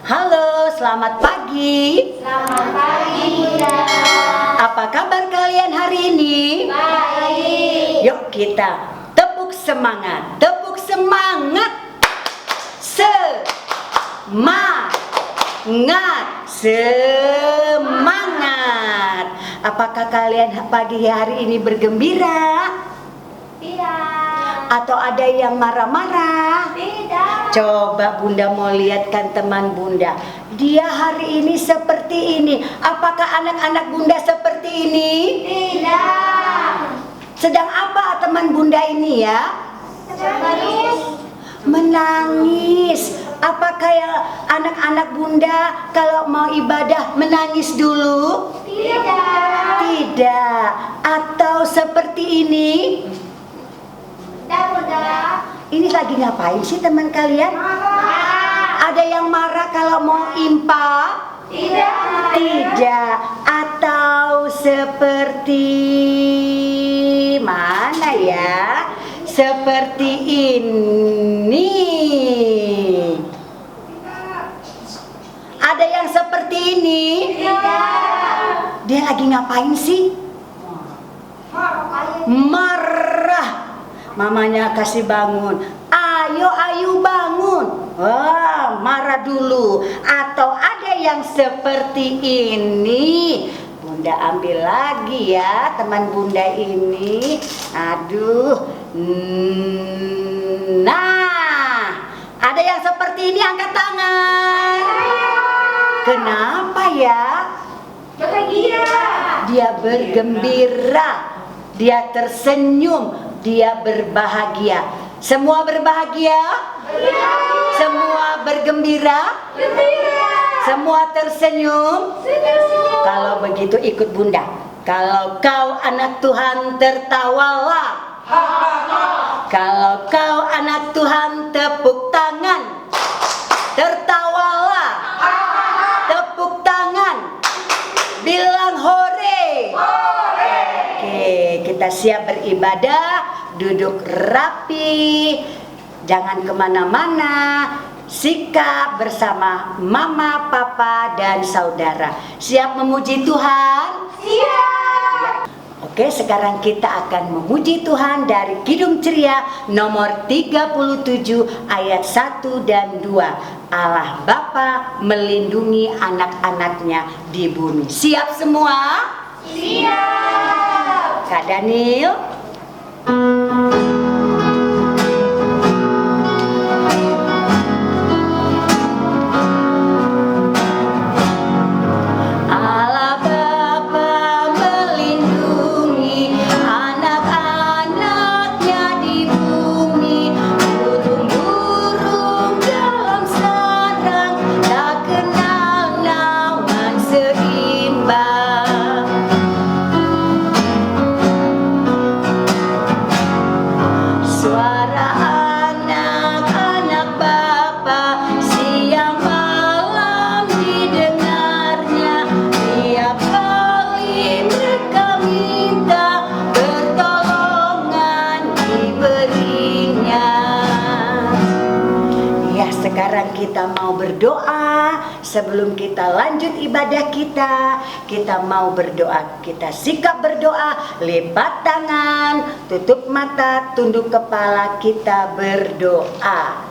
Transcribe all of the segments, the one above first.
Halo, selamat pagi. Selamat pagi, Bunda. Apa kabar kalian hari ini? Baik. Yuk kita tepuk semangat, tepuk semangat. Semangat. Apakah kalian pagi hari ini bergembira? Tidak. Atau ada yang marah-marah? Tidak. Coba Bunda mau lihatkan teman Bunda. Dia hari ini seperti ini. Apakah anak-anak Bunda seperti ini? Tidak. Sedang apa teman Bunda ini ya? Menangis. Menangis. Apakah ya anak-anak Bunda kalau mau ibadah menangis dulu? Tidak. Tidak. Atau seperti ini? Tidak, Bunda. Ini lagi ngapain sih teman kalian? Marah. Ada yang marah kalau mau impa? Tidak. Tidak. Atau seperti mana ya? Seperti ini. Ada yang seperti ini? Tidak. Dia lagi ngapain sih? Marah. Mamanya kasih bangun. Ayo bangun. Wah, marah dulu. Atau ada yang seperti ini. Bunda ambil lagi ya teman Bunda ini. Aduh. Nah, ada yang seperti ini, angkat tangan. Kenapa ya? Bahagia. Dia bergembira. Dia tersenyum. Dia berbahagia. Semua berbahagia? Semua bergembira? Semua tersenyum? Kalau begitu ikut Bunda. Kalau kau anak Tuhan, tertawalah. Kalau kau anak Tuhan, tepuk tangan. Tertawalah. Tepuk tangan. Bilang hore. Oke, kita siap beribadah. Duduk rapi. Jangan kemana-mana. Sikap bersama mama, papa, dan saudara. Siap memuji Tuhan? Siap. Oke, sekarang kita akan memuji Tuhan dari Kidung Ceria nomor 37 ayat 1 dan 2. Allah Bapa melindungi anak-anaknya di bumi. Siap semua? Siap. Kak Daniel? Allah Bapa melindungi anak-anaknya di bumi. Burung-burung dalam sarang tak kenal naungan seimbang. Suara anak-anak Bapa siang malam didengarnya. Tiap kali mereka minta, pertolongan diberinya. Ya, sekarang kita mau berdoa. Sebelum kita lanjut ibadah kita mau berdoa. Kita sikap berdoa, lipat tangan, tutup mata, tunduk kepala, kita berdoa.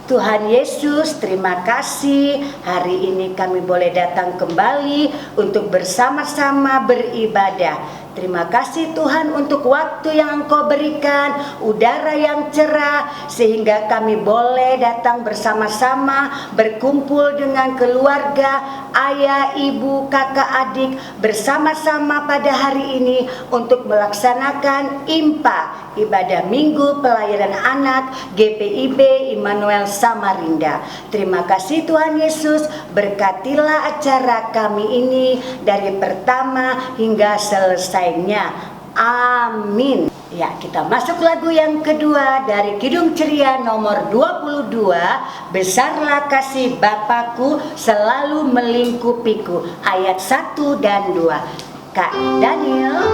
Tuhan Yesus, terima kasih hari ini kami boleh datang kembali untuk bersama-sama beribadah. Terima kasih Tuhan untuk waktu yang Engkau berikan, udara yang cerah, sehingga kami boleh datang bersama-sama, berkumpul dengan keluarga, ayah, ibu, kakak, adik, bersama-sama pada hari ini untuk melaksanakan IMPA, Ibadah Minggu Pelayanan Anak GPIB Immanuel Samarinda. Terima kasih Tuhan Yesus, berkatilah acara kami ini dari pertama hingga selesainya. Amin. Ya, kita masuk lagu yang kedua dari Kidung Ceria nomor 22. Besarlah kasih Bapakku selalu melingkupiku, ayat 1 dan 2. Kak Daniel.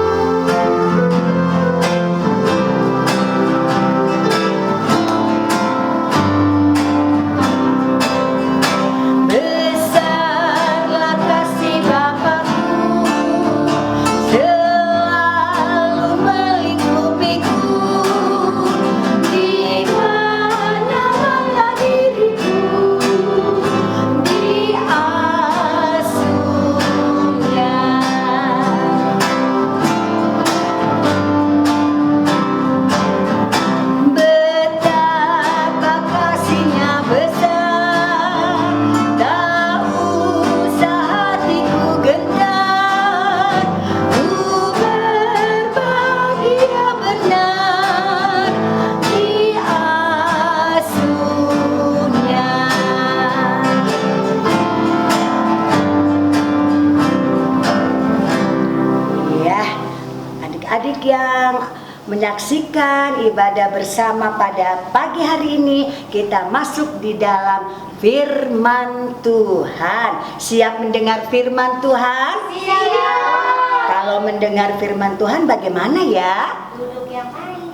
melanjutkan ibadah bersama pada pagi hari ini. Kita masuk di dalam firman Tuhan. Siap mendengar firman Tuhan? Siap. Kalau mendengar firman Tuhan bagaimana ya? Duduk yang baik.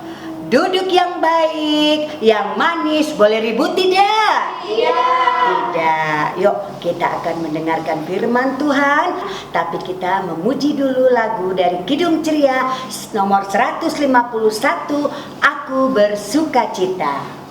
Duduk yang baik, yang manis. Boleh ribut tidak? Tidak. Yuk kita akan mendengarkan firman Tuhan. Tapi kita memuji dulu lagu dari Kidung Ceria nomor 151, Aku Bersukacita.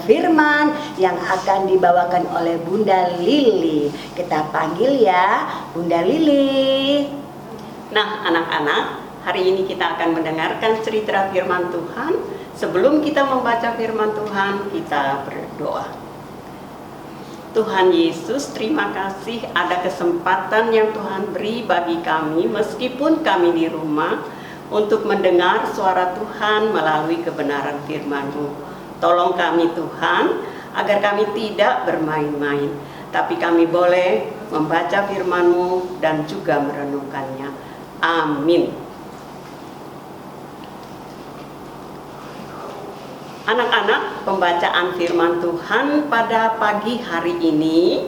Firman yang akan dibawakan oleh Bunda Lili. Kita panggil ya, Bunda Lili. Nah, anak-anak, hari ini kita akan mendengarkan cerita firman Tuhan. Sebelum kita membaca firman Tuhan, kita berdoa. Tuhan Yesus, terima kasih ada kesempatan yang Tuhan beri bagi kami, meskipun kami di rumah, untuk mendengar suara Tuhan melalui kebenaran firman-Mu. Tolong kami Tuhan, agar kami tidak bermain-main, tapi kami boleh membaca firman-Mu dan juga merenungkannya. Amin. Anak-anak, pembacaan firman Tuhan pada pagi hari ini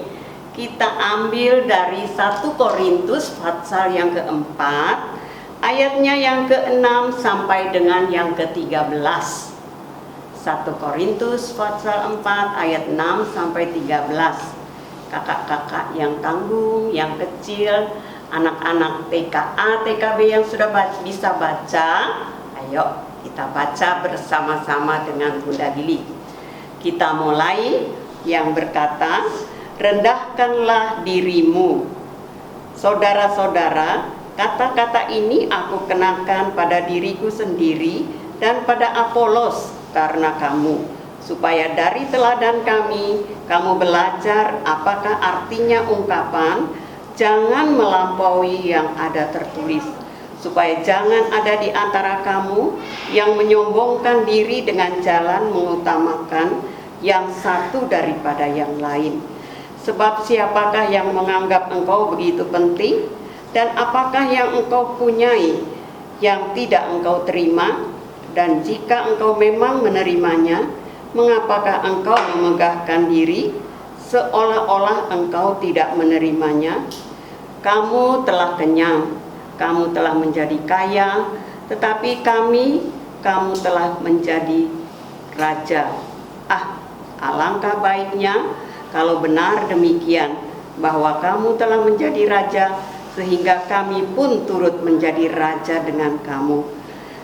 kita ambil dari 1 Korintus pasal yang keempat, ayatnya yang ke-6 sampai dengan yang ke-13. 1 Korintus pasal 4 ayat 6 sampai 13. Kakak-kakak yang tanggung, yang kecil, anak-anak TKA, TKB yang sudah bisa baca, ayo kita baca bersama-sama dengan Bunda Lili. Kita mulai yang berkata, rendahkanlah dirimu. Saudara-saudara, kata-kata ini aku kenakan pada diriku sendiri dan pada Apolos karena kamu, supaya dari teladan kami, kamu belajar apakah artinya ungkapan, jangan melampaui yang ada tertulis, supaya jangan ada di antara kamu yang menyombongkan diri dengan jalan mengutamakan yang satu daripada yang lain. Sebab siapakah yang menganggap engkau begitu penting, dan apakah yang engkau punyai yang tidak engkau terima? Dan jika engkau memang menerimanya, mengapakah engkau memegahkan diri seolah-olah engkau tidak menerimanya? Kamu telah kenyang, kamu telah menjadi kaya, tetapi kamu telah menjadi raja. Alangkah baiknya kalau benar demikian, bahwa kamu telah menjadi raja, sehingga kami pun turut menjadi raja dengan kamu.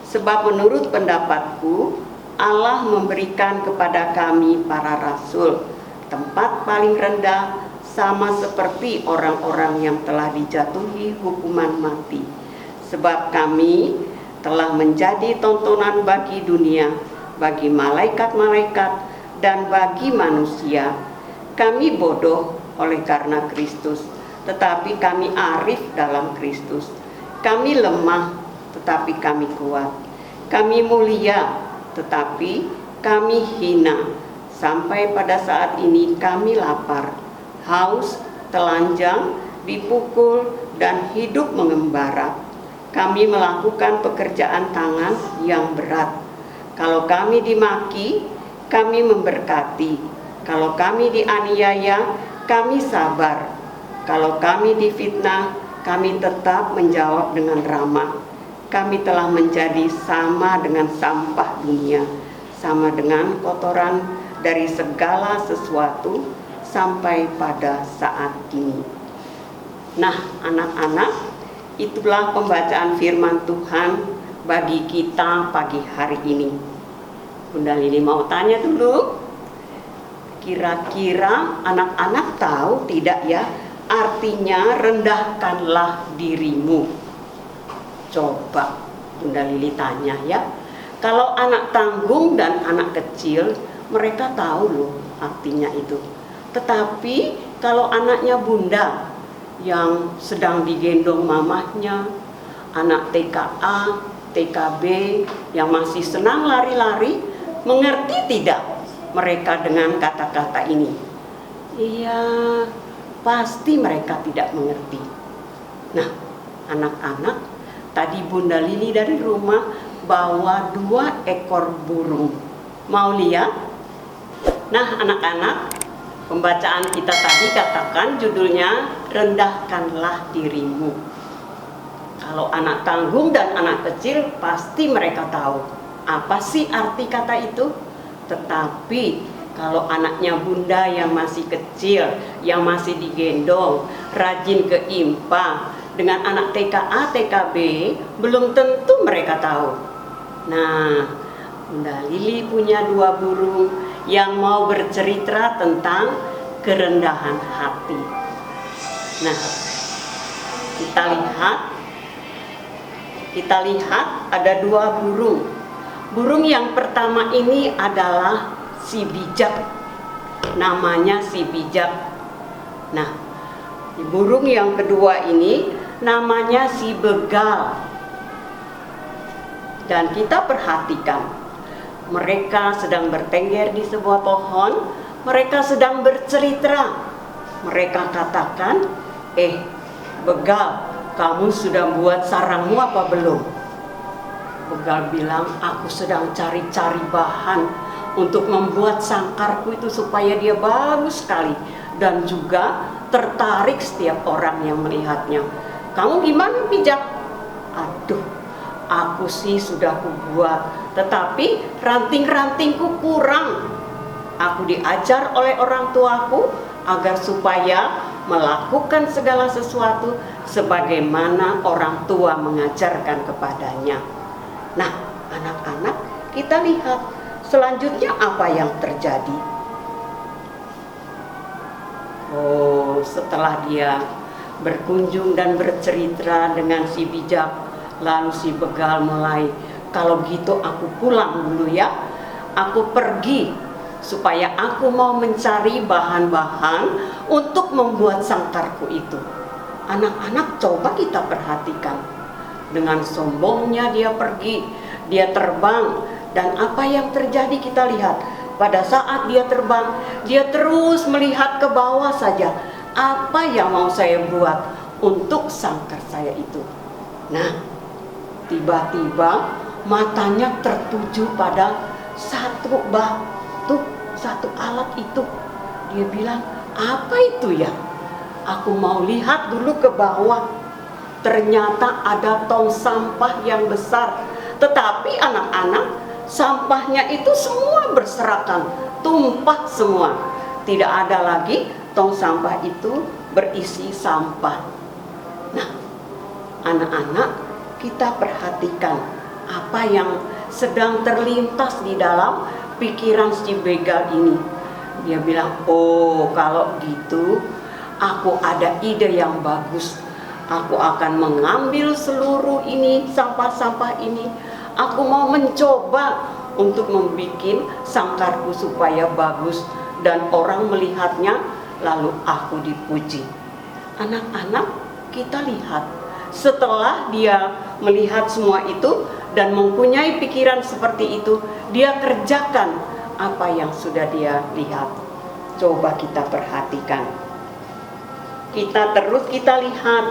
Sebab menurut pendapatku, Allah memberikan kepada kami para rasul tempat paling rendah, sama seperti orang-orang yang telah dijatuhi hukuman mati. Sebab kami telah menjadi tontonan bagi dunia, bagi malaikat-malaikat, dan bagi manusia. Kami bodoh oleh karena Kristus, tetapi kami arif dalam Kristus. Kami lemah, tetapi kami kuat. Kami mulia, tetapi kami hina. Sampai pada saat ini kami lapar, haus, telanjang, dipukul, dan hidup mengembara. Kami melakukan pekerjaan tangan yang berat. Kalau kami dimaki, kami memberkati. Kalau kami dianiaya, kami sabar. Kalau kami difitnah, kami tetap menjawab dengan ramah. Kami telah menjadi sama dengan sampah dunia, sama dengan kotoran dari segala sesuatu sampai pada saat ini. Nah, anak-anak, itulah pembacaan firman Tuhan bagi kita pagi hari ini. Bunda Lili mau tanya dulu, kira-kira anak-anak tahu tidak ya artinya rendahkanlah dirimu? Coba Bunda Lili tanya ya. Kalau anak tanggung dan anak kecil, mereka tahu loh artinya itu. Tetapi kalau anaknya bunda yang sedang digendong mamahnya, anak TKA, TKB yang masih senang lari-lari, mengerti tidak mereka dengan kata-kata ini? Iya, pasti mereka tidak mengerti. Nah, anak-anak, tadi Bunda Lili dari rumah bawa 2 ekor burung. Mau lihat? Nah, anak-anak, pembacaan kita tadi katakan judulnya rendahkanlah dirimu. Kalau anak tanggung dan anak kecil pasti mereka tahu apa sih arti kata itu. Tetapi kalau anaknya bunda yang masih kecil, yang masih digendong, rajin ke IMPA, dengan anak TKA, TKB, belum tentu mereka tahu. Nah, Bunda Lili punya 2 burung yang mau bercerita tentang kerendahan hati. Nah, kita lihat ada 2 burung. Burung yang pertama ini adalah si bijak. Namanya si bijak. Nah, burung yang kedua ini namanya si begal. Dan kita perhatikan, mereka sedang bertengger di sebuah pohon, mereka sedang bercerita. Mereka katakan, begal, kamu sudah buat sarangmu apa belum? Begal bilang, aku sedang cari-cari bahan untuk membuat sangkarku itu supaya dia bagus sekali. Dan juga tertarik setiap orang yang melihatnya. Kamu gimana bijak? Aduh, aku sih sudah kubuat, tetapi ranting-rantingku kurang. Aku diajar oleh orang tuaku agar supaya melakukan segala sesuatu sebagaimana orang tua mengajarkan kepadanya. Nah, anak-anak, kita lihat selanjutnya apa yang terjadi. Oh, setelah dia berkunjung dan bercerita dengan si bijak, lalu si begal mulai, kalau gitu aku pulang dulu ya. Aku pergi supaya aku mau mencari bahan-bahan untuk membuat sangkarku itu. Anak-anak, coba kita perhatikan. Dengan sombongnya dia pergi, dia terbang, dan apa yang terjadi kita lihat. Pada saat dia terbang, dia terus melihat ke bawah saja. Apa yang mau saya buat untuk sangkar saya itu? Nah, tiba-tiba matanya tertuju pada satu batu, satu alat itu. Dia bilang, apa itu ya? Aku mau lihat dulu ke bawah. Ternyata ada tong sampah yang besar. Tetapi anak-anak, sampahnya itu semua berserakan, tumpah semua. Tidak ada lagi tong sampah itu berisi sampah. Nah, anak-anak, kita perhatikan apa yang sedang terlintas di dalam pikiran si begal ini. Dia bilang, oh kalau gitu aku ada ide yang bagus. Aku akan mengambil seluruh ini, sampah-sampah ini. Aku mau mencoba untuk membuat sangkarku supaya bagus dan orang melihatnya lalu aku dipuji. Anak-anak, kita lihat setelah dia melihat semua itu dan mempunyai pikiran seperti itu, dia kerjakan apa yang sudah dia lihat. Coba kita perhatikan. Kita lihat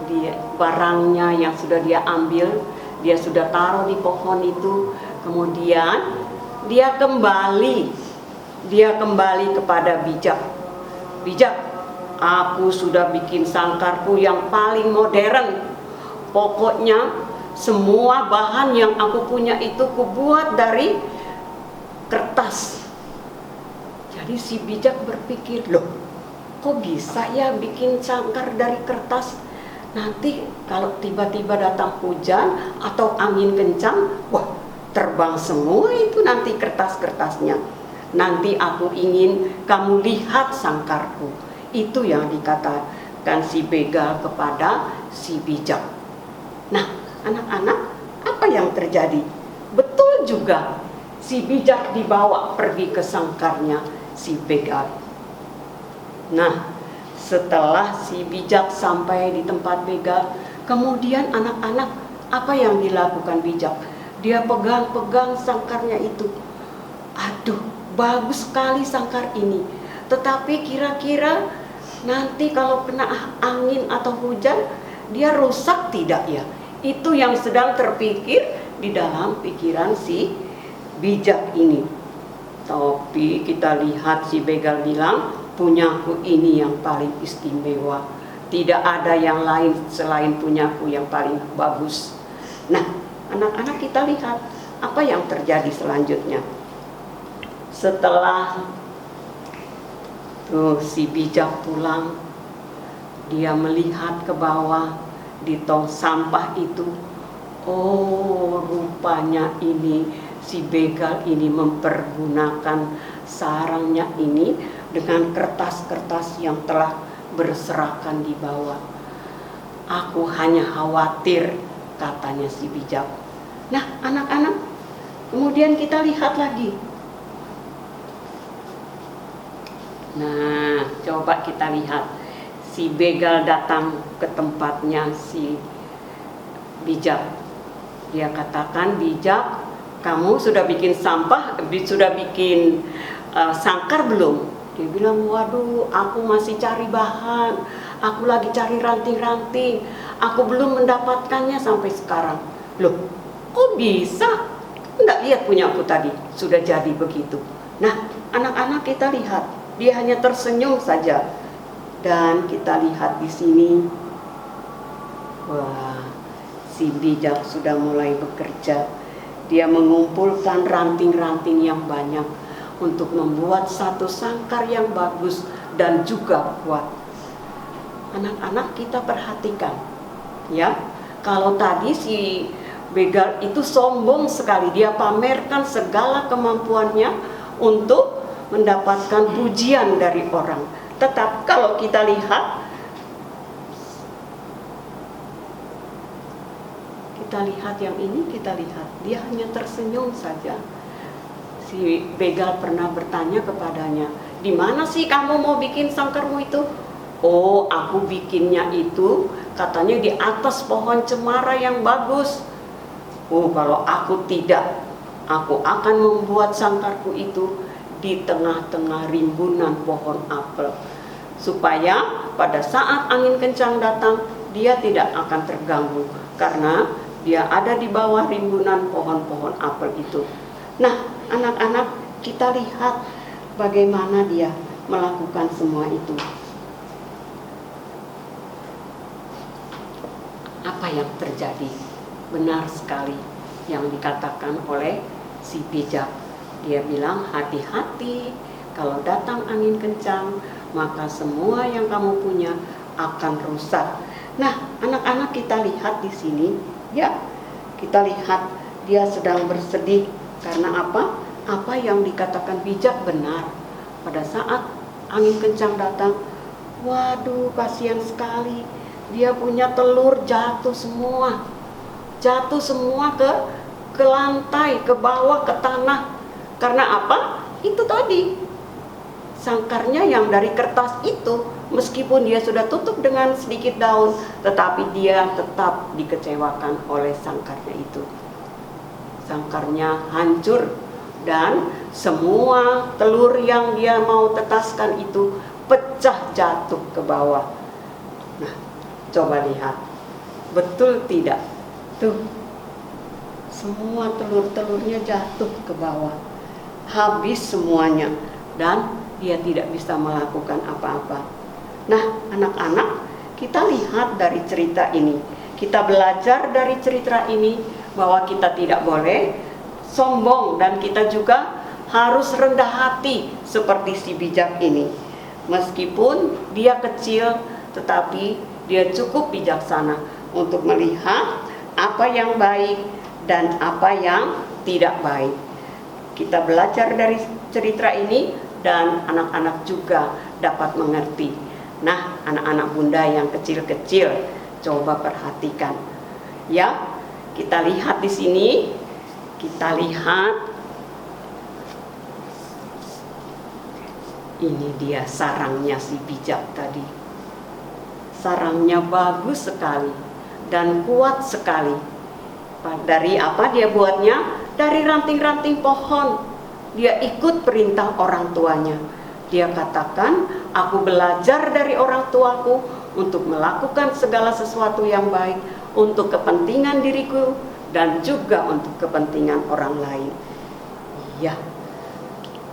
dia barangnya yang sudah dia ambil, dia sudah taruh di pohon itu. Kemudian dia kembali kepada bijak. Bijak, aku sudah bikin sangkarku yang paling modern. Pokoknya semua bahan yang aku punya itu kubuat dari kertas. Jadi si bijak berpikir, loh, kok bisa ya bikin sangkar dari kertas? Nanti kalau tiba-tiba datang hujan atau angin kencang, wah, terbang semua itu nanti kertas-kertasnya. Nanti aku ingin kamu lihat sangkarku. Itu yang dikatakan si begal kepada si bijak. Nah, anak-anak, apa yang terjadi? Betul juga, si bijak dibawa pergi ke sangkarnya si begal. Nah, setelah si bijak sampai di tempat begal, kemudian anak-anak, apa yang dilakukan bijak? Dia pegang-pegang sangkarnya itu. Aduh, bagus sekali sangkar ini. Tetapi kira-kira nanti kalau kena angin atau hujan, dia rusak tidak ya? Itu yang sedang terpikir di dalam pikiran si bijak ini. Tapi kita lihat si begal bilang, punyaku ini yang paling istimewa. Tidak ada yang lain selain punyaku yang paling bagus. Nah, anak-anak, kita lihat apa yang terjadi selanjutnya. Setelah si bijak pulang, dia melihat ke bawah di tong sampah itu. Oh, rupanya ini si begal ini mempergunakan sarangnya ini dengan kertas-kertas yang telah berserakan di bawah. Aku hanya khawatir, katanya si bijak. Nah, anak-anak, kemudian kita lihat lagi. Nah, coba kita lihat. Si begal datang ke tempatnya si bijak. Dia katakan, bijak, kamu sudah bikin sampah, sudah bikin sangkar belum? Dia bilang, waduh, aku masih cari bahan, aku lagi cari ranting-ranting, aku belum mendapatkannya sampai sekarang. Loh, kok bisa? Enggak lihat punya aku tadi, sudah jadi begitu. Nah, anak-anak, kita lihat, dia hanya tersenyum saja. Dan kita lihat di sini, wah, si bijak sudah mulai bekerja. Dia mengumpulkan ranting-ranting yang banyak untuk membuat satu sangkar yang bagus dan juga kuat. Anak-anak, kita perhatikan ya, kalau tadi si begal itu sombong sekali, dia pamerkan segala kemampuannya untuk mendapatkan pujian dari orang. Tetap kalau kita lihat yang ini, kita lihat dia hanya tersenyum saja. Si begal pernah bertanya kepadanya, di mana sih kamu mau bikin sangkarmu itu? Oh, aku bikinnya itu katanya di atas pohon cemara yang bagus. Oh, kalau aku tidak, aku akan membuat sangkarku itu di tengah-tengah rimbunan pohon apel, supaya pada saat angin kencang datang, dia tidak akan terganggu karena dia ada di bawah rimbunan pohon-pohon apel itu. Nah, anak-anak, kita lihat bagaimana dia melakukan semua itu. Apa yang terjadi? Benar sekali yang dikatakan oleh si bijak. Dia bilang, hati-hati, kalau datang angin kencang, maka semua yang kamu punya akan rusak. Nah, anak-anak, kita lihat di sini, ya, kita lihat dia sedang bersedih. Karena apa? Apa yang dikatakan bijak benar. Pada saat angin kencang datang, waduh, kasihan sekali. Dia punya telur jatuh semua ke lantai, ke bawah, ke tanah. Karena apa? Itu tadi, sangkarnya yang dari kertas itu, meskipun dia sudah tutup dengan sedikit daun, tetapi dia tetap dikecewakan oleh sangkarnya itu. Sangkarnya hancur dan semua telur yang dia mau tetaskan itu pecah jatuh ke bawah. Nah, coba lihat, betul tidak? Tuh, semua telur-telurnya jatuh ke bawah, habis semuanya, dan dia tidak bisa melakukan apa-apa. Nah, anak-anak, kita lihat dari cerita ini, kita belajar dari cerita ini bahwa kita tidak boleh sombong dan kita juga harus rendah hati seperti si bijak ini. Meskipun dia kecil, tetapi Dia cukup bijaksana untuk melihat apa yang baik dan apa yang tidak baik. Kita belajar dari cerita ini dan anak-anak juga dapat mengerti. Nah, anak-anak bunda yang kecil-kecil, coba perhatikan. Ya, kita lihat di sini, kita lihat ini dia sarangnya si bijak tadi. Sarangnya bagus sekali dan kuat sekali. Dari apa dia buatnya? Dari ranting-ranting pohon. Dia ikut perintah orang tuanya. Dia katakan, aku belajar dari orang tuaku untuk melakukan segala sesuatu yang baik untuk kepentingan diriku dan juga untuk kepentingan orang lain. Iya.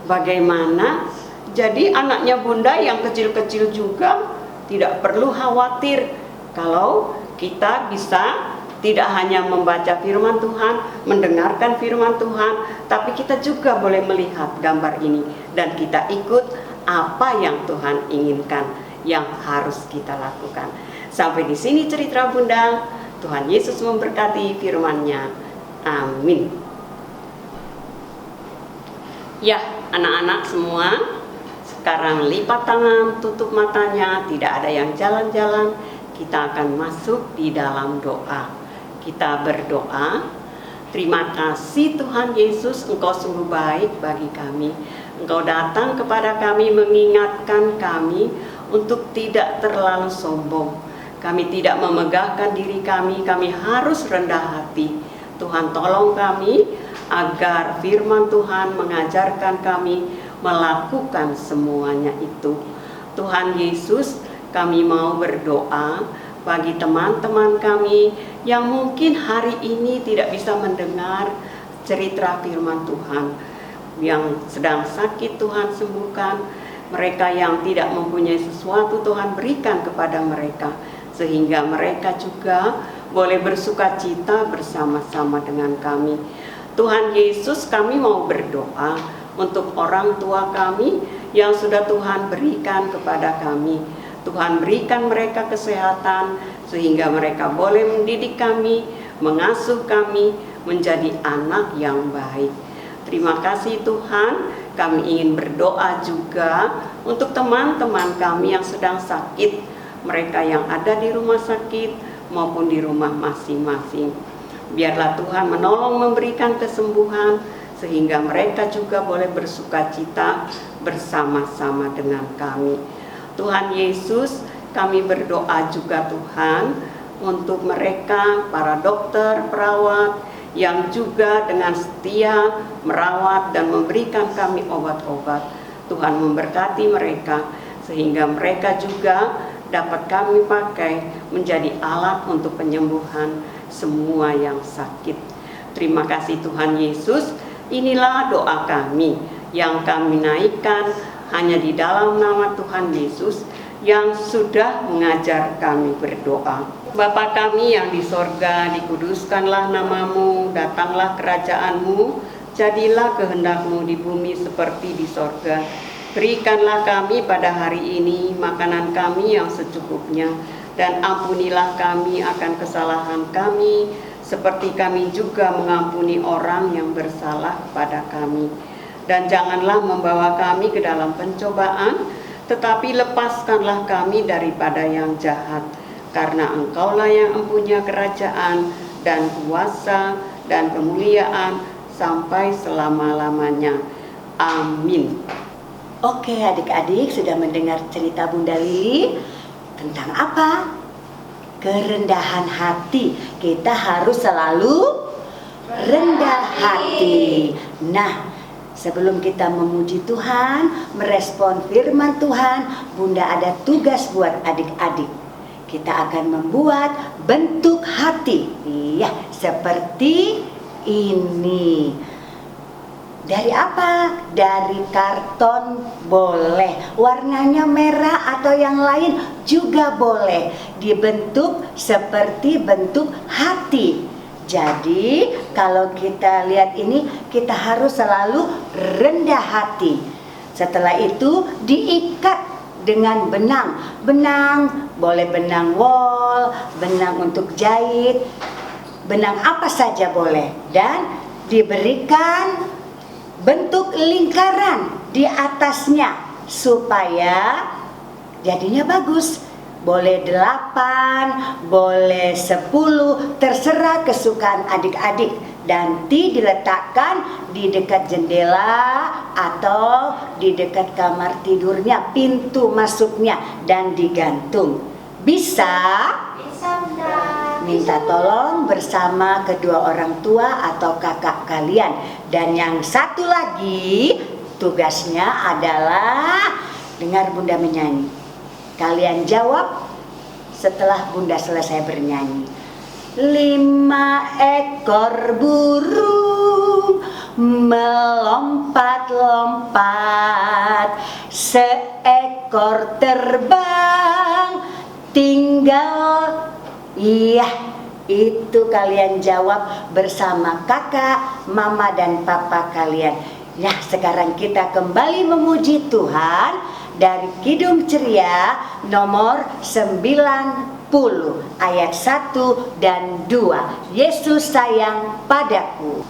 Bagaimana? Jadi anaknya bunda yang kecil-kecil juga tidak perlu khawatir kalau kita bisa tidak hanya membaca firman Tuhan, mendengarkan firman Tuhan, tapi kita juga boleh melihat gambar ini dan kita ikut apa yang Tuhan inginkan yang harus kita lakukan. Sampai di sini cerita bunda. Tuhan Yesus memberkati firman-Nya. Amin. Ya, anak-anak semua, sekarang lipat tangan, tutup matanya, tidak ada yang jalan-jalan. Kita akan masuk di dalam doa. Kita berdoa. Terima kasih Tuhan Yesus, Engkau sungguh baik bagi kami. Engkau datang kepada kami mengingatkan kami untuk tidak terlalu sombong. Kami tidak memegahkan diri kami harus rendah hati. Tuhan tolong kami agar firman Tuhan mengajarkan kami melakukan semuanya itu. Tuhan Yesus, kami mau berdoa bagi teman-teman kami yang mungkin hari ini tidak bisa mendengar cerita firman Tuhan, yang sedang sakit Tuhan sembuhkan, mereka yang tidak mempunyai sesuatu Tuhan berikan kepada mereka, sehingga mereka juga boleh bersuka cita bersama-sama dengan kami. Tuhan Yesus, kami mau berdoa untuk orang tua kami yang sudah Tuhan berikan kepada kami. Tuhan berikan mereka kesehatan sehingga mereka boleh mendidik kami, mengasuh kami menjadi anak yang baik. Terima kasih Tuhan, kami ingin berdoa juga untuk teman-teman kami yang sedang sakit, mereka yang ada di rumah sakit maupun di rumah masing-masing. Biarlah Tuhan menolong memberikan kesembuhan sehingga mereka juga boleh bersuka cita bersama-sama dengan kami. Tuhan Yesus, kami berdoa juga Tuhan untuk mereka, para dokter, perawat yang juga dengan setia merawat dan memberikan kami obat-obat. Tuhan memberkati mereka sehingga mereka juga dapat kami pakai menjadi alat untuk penyembuhan semua yang sakit. Terima kasih Tuhan Yesus. Inilah doa kami yang kami naikkan hanya di dalam nama Tuhan Yesus yang sudah mengajar kami berdoa. Bapa kami yang di sorga, dikuduskanlah namamu, datanglah kerajaanmu, jadilah kehendakmu di bumi seperti di sorga. Berikanlah kami pada hari ini makanan kami yang secukupnya, dan ampunilah kami akan kesalahan kami, seperti kami juga mengampuni orang yang bersalah kepada kami. Dan janganlah membawa kami ke dalam pencobaan, tetapi lepaskanlah kami daripada yang jahat. Karena Engkaulah yang mempunyai kerajaan dan kuasa dan kemuliaan sampai selama-lamanya. Amin. Oke adik-adik, sudah mendengar cerita Bunda Lili tentang apa? Kerendahan hati. Kita harus selalu rendah hati. Nah, sebelum kita memuji Tuhan, merespon firman Tuhan, Bunda ada tugas buat adik-adik. Kita akan membuat bentuk hati. Iya, seperti ini. Dari apa? Dari karton boleh. Warnanya merah atau yang lain juga boleh. Dibentuk seperti bentuk hati. Jadi kalau kita lihat ini, kita harus selalu rendah hati. Setelah itu diikat dengan benang. Benang, boleh benang wol, benang untuk jahit, benang apa saja boleh. Dan diberikan bentuk lingkaran di atasnya supaya jadinya bagus. Boleh 8, boleh 10, terserah kesukaan adik-adik. Dan diletakkan di dekat jendela atau di dekat kamar tidurnya, pintu masuknya, dan digantung. Bisa minta tolong bersama kedua orang tua atau kakak kalian. Dan yang satu lagi tugasnya adalah dengar Bunda menyanyi. Kalian jawab setelah Bunda selesai bernyanyi. 5 ekor burung melompat-lompat, seekor terbang, tinggal. Iya, itu kalian jawab bersama kakak, mama, dan papa kalian. Ya, sekarang kita kembali memuji Tuhan dari Kidung Ceria nomor 90 ayat 1 dan 2. Yesus sayang padaku.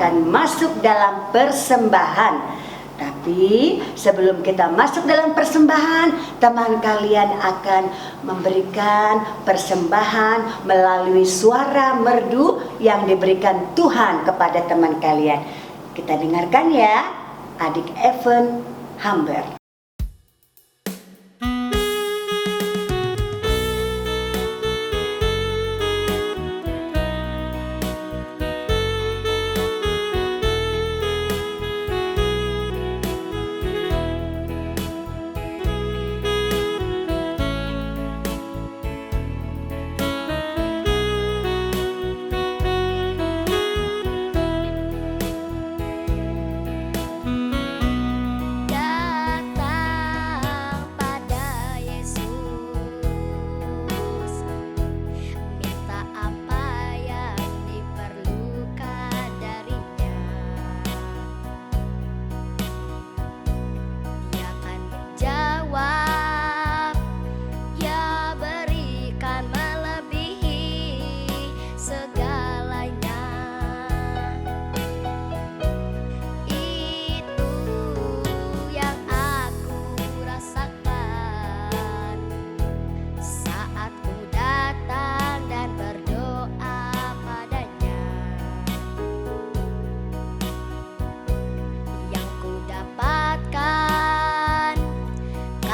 Masuk dalam persembahan. Tapi sebelum kita masuk dalam persembahan, teman kalian akan memberikan persembahan melalui suara merdu yang diberikan Tuhan kepada teman kalian. Kita dengarkan ya, adik Evan Hamber.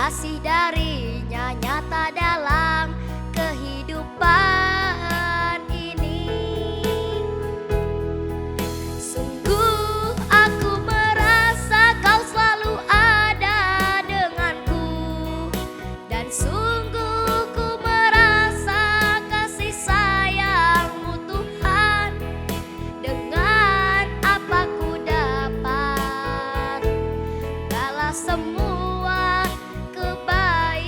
kasih darinya nyata dalam kehidupan ini. Sungguh aku merasa kau selalu ada denganku, dan sungguh ku merasa kasih sayangmu Tuhan. Dengan apa ku dapat balas semua kebaikan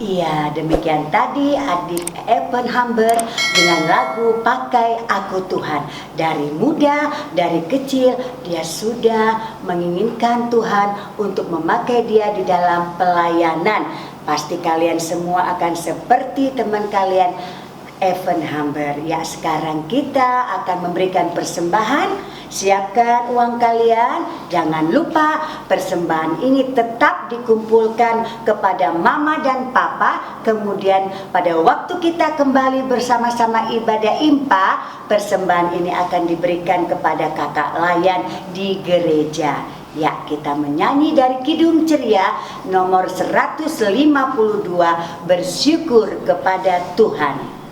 Iya, demikian tadi adik Evan Hamber dengan lagu Pakai Aku Tuhan. Dari muda, dari kecil, dia sudah menginginkan Tuhan untuk memakai dia di dalam pelayanan. Pasti kalian semua akan seperti teman kalian Evan Hamber. Ya, sekarang kita akan memberikan persembahan. Siapkan uang kalian. Jangan lupa persembahan ini tetap dikumpulkan kepada mama dan papa. Kemudian pada waktu kita kembali bersama-sama ibadah IMPA, persembahan ini akan diberikan kepada kakak layan di gereja. Ya, kita menyanyi dari Kidung Ceria nomor 152, bersyukur kepada Tuhan.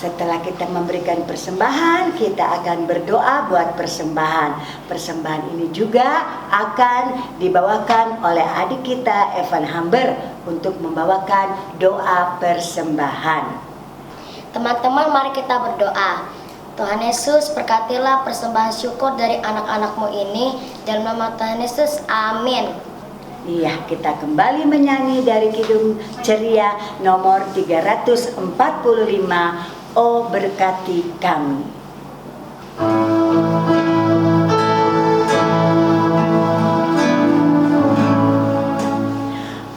Setelah kita memberikan persembahan, kita akan berdoa buat persembahan. Persembahan ini juga akan dibawakan oleh adik kita Evan Hamber untuk membawakan doa persembahan. Teman-teman, mari kita berdoa. Tuhan Yesus, berkatilah persembahan syukur dari anak-anak-Mu ini. Dalam nama Tuhan Yesus, amin. Iya, kita kembali menyanyi dari Kidung Ceria nomor 345, Oh berkati kami.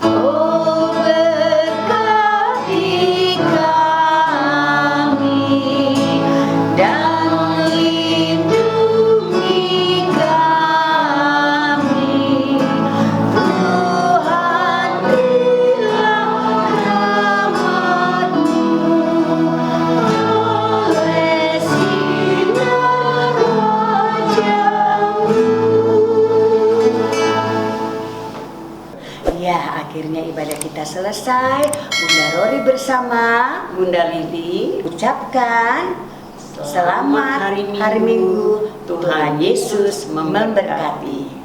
Oh berkati kami dan lindungi kami, Tuhan berilah rahmat-Mu oleh sinar wajah-Mu. Ya, akhirnya ibadah kita selesai. Bunda Rory bersama Bunda Lili, ucapkan selamat hari Minggu. Tuhan Yesus memberkati.